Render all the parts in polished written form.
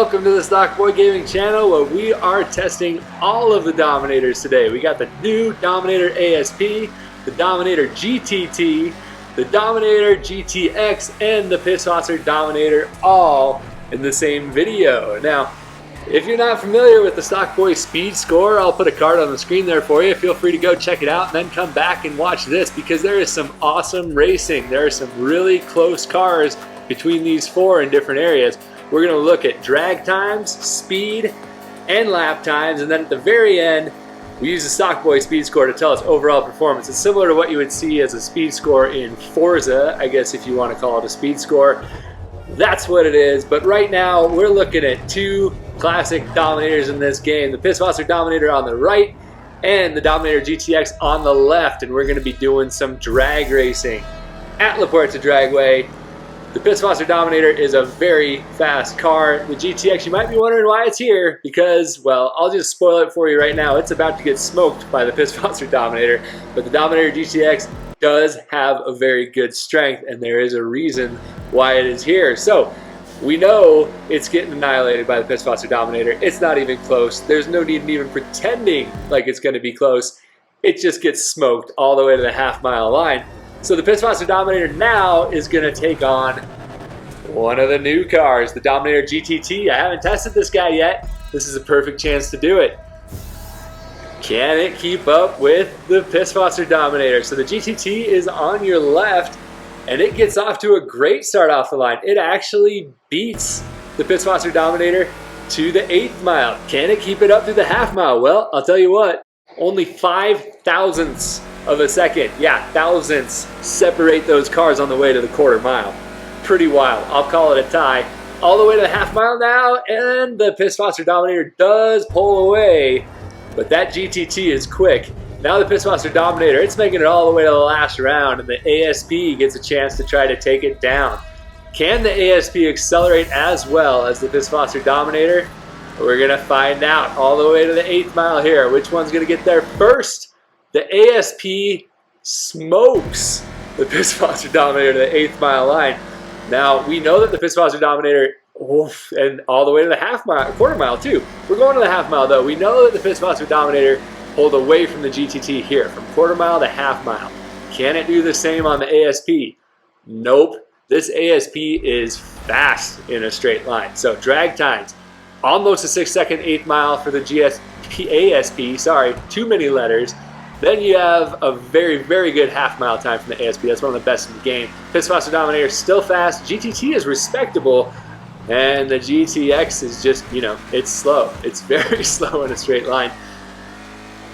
welcome to the Stockboy Gaming channel, where we are testing all of the Dominators today. We got the new Dominator ASP, the Dominator GTT, the Dominator GTX, and the Pisswasser Dominator all in the same video. Now, if you're not familiar with the Stockboy Speed Score, I'll put a card on the screen there for you. Feel free to go check it out and then come back and watch this, because there is some awesome racing. There are some really close cars between these four in different areas. We're going to look at drag times, speed, and lap times, and then at the very end, we use the Stockboy Speed Score to tell us overall performance. It's similar to what you would see as a speed score in Forza, I guess, if you want to call it a speed score. That's what it is, but right now we're looking at two classic Dominators in this game, the Pisswasser Dominator on the right and the Dominator GTX on the left, and we're going to be doing some drag racing at La Puerta Dragway. The Pisswasser Dominator is a very fast car. The GTX, you might be wondering why it's here, because, well, I'll just spoil it for you right now. It's about to get smoked by the Pisswasser Dominator, but the Dominator GTX does have a very good strength, and there is a reason why it is here. So, we know it's getting annihilated by the Pisswasser Dominator. It's not even close. There's no need in even pretending like it's going to be close. It just gets smoked all the way to the half-mile line. So the Pisswasser Dominator now is going to take on one of the new cars, the Dominator GTT. I haven't tested this guy yet. This is a perfect chance to do it. Can it keep up with the Pisswasser Dominator? So the GTT is on your left, and it gets off to a great start off the line. It actually beats the Pisswasser Dominator to the 8th mile. Can it keep it up to the half mile? Well, I'll tell you what, only 5 thousandths of a second, yeah, thousandths, separate those cars on the way to the quarter mile. Pretty wild. I'll call it a tie. All the way to the half mile now, and the Pisswasser Dominator does pull away, but that GTT is quick. Now the Pisswasser Dominator, it's making it all the way to the last round, and the ASP gets a chance to try to take it down. Can the ASP accelerate as well as the Pisswasser Dominator? We're going to find out all the way to the 8th mile here. Which one's going to get there first? The ASP smokes the Pisswasser Dominator to the 8th mile line. Now, we know that the Pisswasser Dominator, and all the way to the half mile, quarter mile too. We're going to the half mile though. We know that the Pisswasser Dominator pulled away from the GTT here, from quarter mile to half mile. Can it do the same on the ASP? Nope. This ASP is fast in a straight line. So drag times, almost a 6-second 8th mile for the ASP, sorry, too many letters. Then you have a very, very good half-mile time from the ASP. That's one of the best in the game. Pisswasser Dominator is still fast. GTT is respectable. And the GTX is just, you know, it's slow. It's very slow in a straight line.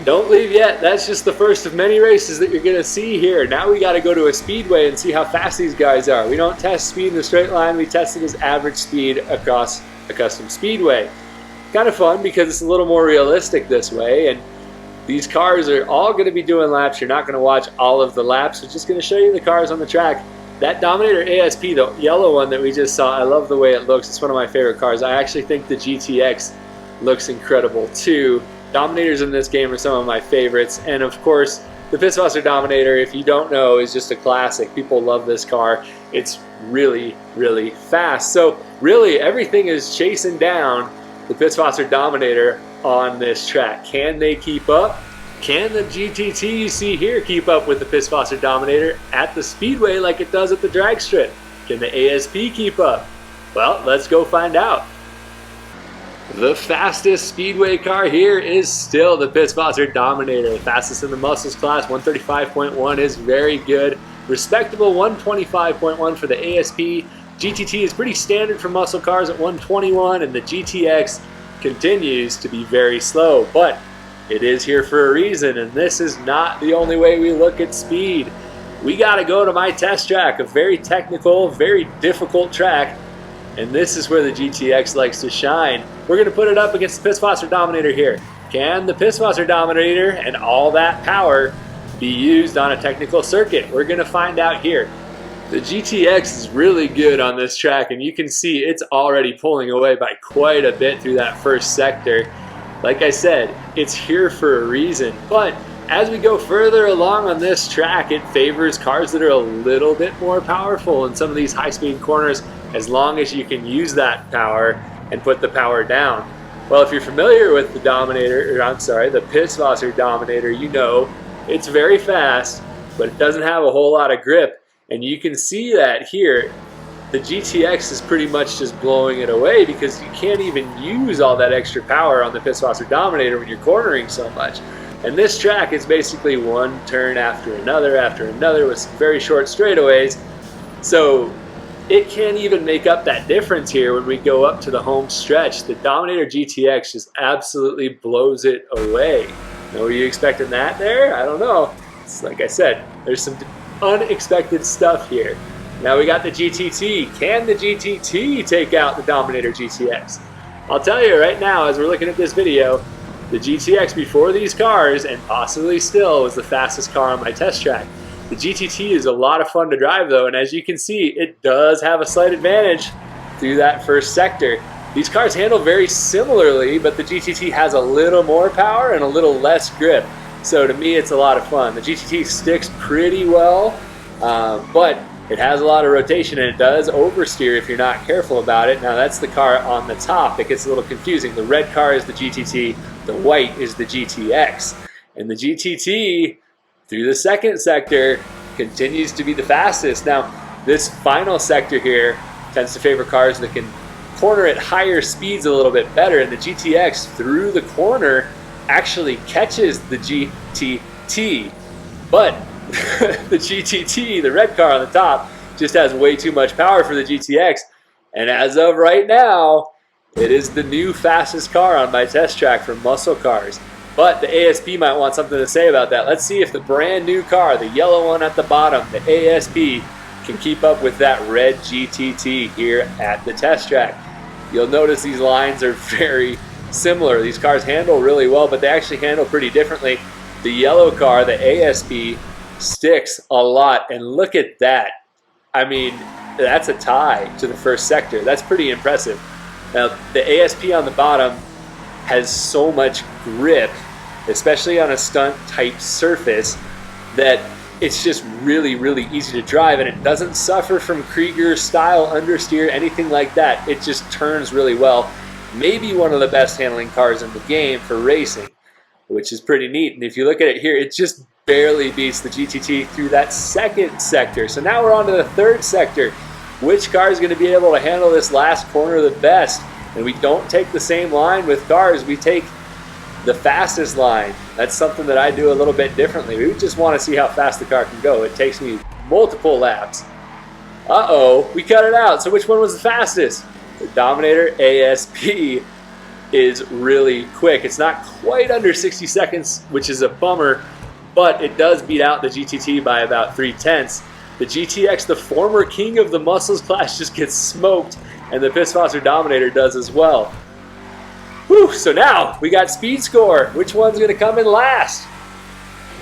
Don't leave yet. That's just the first of many races that you're going to see here. Now we got to go to a speedway and see how fast these guys are. We don't test speed in a straight line. We test it as average speed across a custom speedway. Kind of fun because it's a little more realistic this way. And these cars are all going to be doing laps. You're not going to watch all of the laps. We're just going to show you the cars on the track. That Dominator ASP, the yellow one that we just saw, I love the way it looks. It's one of my favorite cars. I actually think the GTX looks incredible too. Dominators in this game are some of my favorites. And of course, the Pisswasser Dominator, if you don't know, is just a classic. People love this car. It's really, really fast. So really, everything is chasing down the Pisswasser Dominator on this track. Can they keep up? Can the GTT you see here keep up with the Pisswasser Dominator at the speedway like it does at the drag strip? Can the ASP keep up? Well, let's go find out. The fastest speedway car here is still the Pisswasser Dominator. The fastest in the muscles class, 135.1 is very good. Respectable 125.1 for the ASP. GTT is pretty standard for muscle cars at 121, and the GTX continues to be very slow, but it is here for a reason, and this is not the only way we look at speed. We got to go to my test track, a very technical, very difficult track, and this is where the GTX likes to shine. We're going to put it up against the Pisswasser Dominator here. Can the Pisswasser Dominator and all that power be used on a technical circuit? We're going to find out here. The GTX is really good on this track, and you can see it's already pulling away by quite a bit through that first sector. Like I said, it's here for a reason, but as we go further along on this track, it favors cars that are a little bit more powerful in some of these high-speed corners, as long as you can use that power and put the power down. Well, if you're familiar with the Dominator, or I'm sorry, the Pisswasser Dominator, you know it's very fast, but it doesn't have a whole lot of grip. And you can see that here. The GTX is pretty much just blowing it away because you can't even use all that extra power on the Pisswasser Dominator when you're cornering so much. And this track is basically one turn after another with some very short straightaways. So it can't even make up that difference here when we go up to the home stretch. The Dominator GTX just absolutely blows it away. Now, were you expecting that there? I don't know. It's like I said, there's some unexpected stuff here. Now we got the GTT. Can the GTT take out the Dominator GTX? I'll tell you right now, as we're looking at this video, the GTX before these cars, and possibly still, was the fastest car on my test track. The GTT is a lot of fun to drive though, and as you can see, it does have a slight advantage through that first sector. These cars handle very similarly, but the GTT has a little more power and a little less grip. So to me, it's a lot of fun. The GTT sticks pretty well, but it has a lot of rotation and it does oversteer if you're not careful about it. Now that's the car on the top that gets a little confusing. The red car is the GTT, the white is the GTX. And the GTT, through the second sector, continues to be the fastest. Now this final sector here tends to favor cars that can corner at higher speeds a little bit better, and the GTX through the corner actually catches the GTT. But the GTT, the red car on the top, just has way too much power for the GTX, and as of right now, it is the new fastest car on my test track for muscle cars. But the ASP might want something to say about that. Let's see if the brand new car, the yellow one at the bottom, the ASP, can keep up with that red GTT here at the test track. You'll notice these lines are very similar. These cars handle really well, but they actually handle pretty differently. The yellow car, the ASP, sticks a lot, and look at that. I mean, that's a tie to the first sector. That's pretty impressive. Now, the ASP on the bottom has so much grip, especially on a stunt type surface, that it's just really, really easy to drive, and it doesn't suffer from Krieger style understeer, anything like that. It just turns really well. Maybe one of the best handling cars in the game for racing, which is pretty neat. And if you look at it here, it just barely beats the GTT through that second sector. So now we're on to the third sector. Which car is going to be able to handle this last corner the best? And we don't take the same line with cars. We take the fastest line. That's something that I do a little bit differently. We just want to see how fast the car can go. It takes me multiple laps. Uh-oh, we cut it out. So which one was the fastest? The Dominator ASP is really quick. It's not quite under 60 seconds, which is a bummer, but it does beat out the GTT by about 3/10. The GTX, the former king of the muscles class, just gets smoked, and the Pisswasser Dominator does as well. Whew, so now we got speed score. Which one's going to come in last?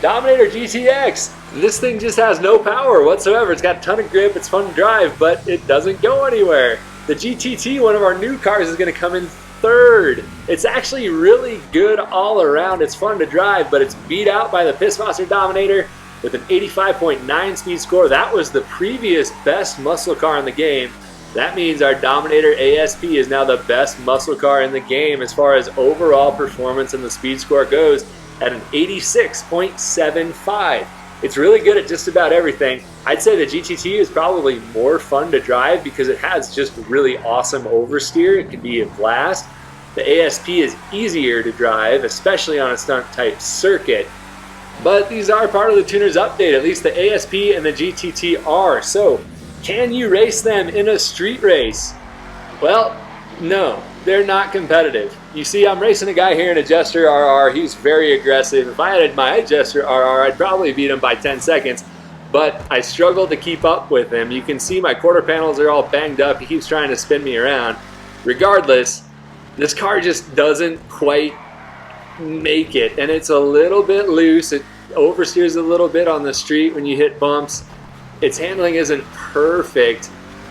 Dominator GTX. This thing just has no power whatsoever. It's got a ton of grip, it's fun to drive, but it doesn't go anywhere. The GTT, one of our new cars, is going to come in third. It's actually really good all around. It's fun to drive, but it's beat out by the Pisswasser Dominator with an 85.9 speed score. That was the previous best muscle car in the game. That means our Dominator ASP is now the best muscle car in the game as far as overall performance and the speed score goes, at an 86.75. It's really good at just about everything. I'd say the GTT is probably more fun to drive because it has just really awesome oversteer. It can be a blast. The ASP is easier to drive, especially on a stunt type circuit. But these are part of the tuner's update. At least the ASP and the GTT are. So can you race them in a street race? Well, no, they're not competitive. You see, I'm racing a guy here in a Jester RR. He's very aggressive. If I had my Jester RR, I'd probably beat him by 10 seconds. But I struggle to keep up with him. You can see my quarter panels are all banged up. He keeps trying to spin me around. Regardless, this car just doesn't quite make it. And it's a little bit loose. It oversteers a little bit on the street when you hit bumps. Its handling isn't perfect.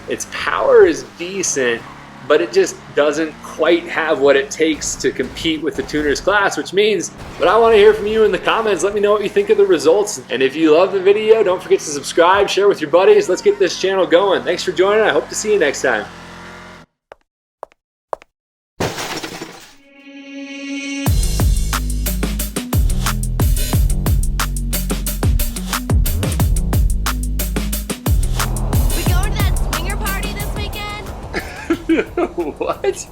Its power is decent, but it just doesn't quite have what it takes to compete with the tuners class, which means, but I want to hear from you in the comments. Let me know what you think of the results. And if you love the video, don't forget to subscribe, share with your buddies. Let's get this channel going. Thanks for joining. I hope to see you next time. What?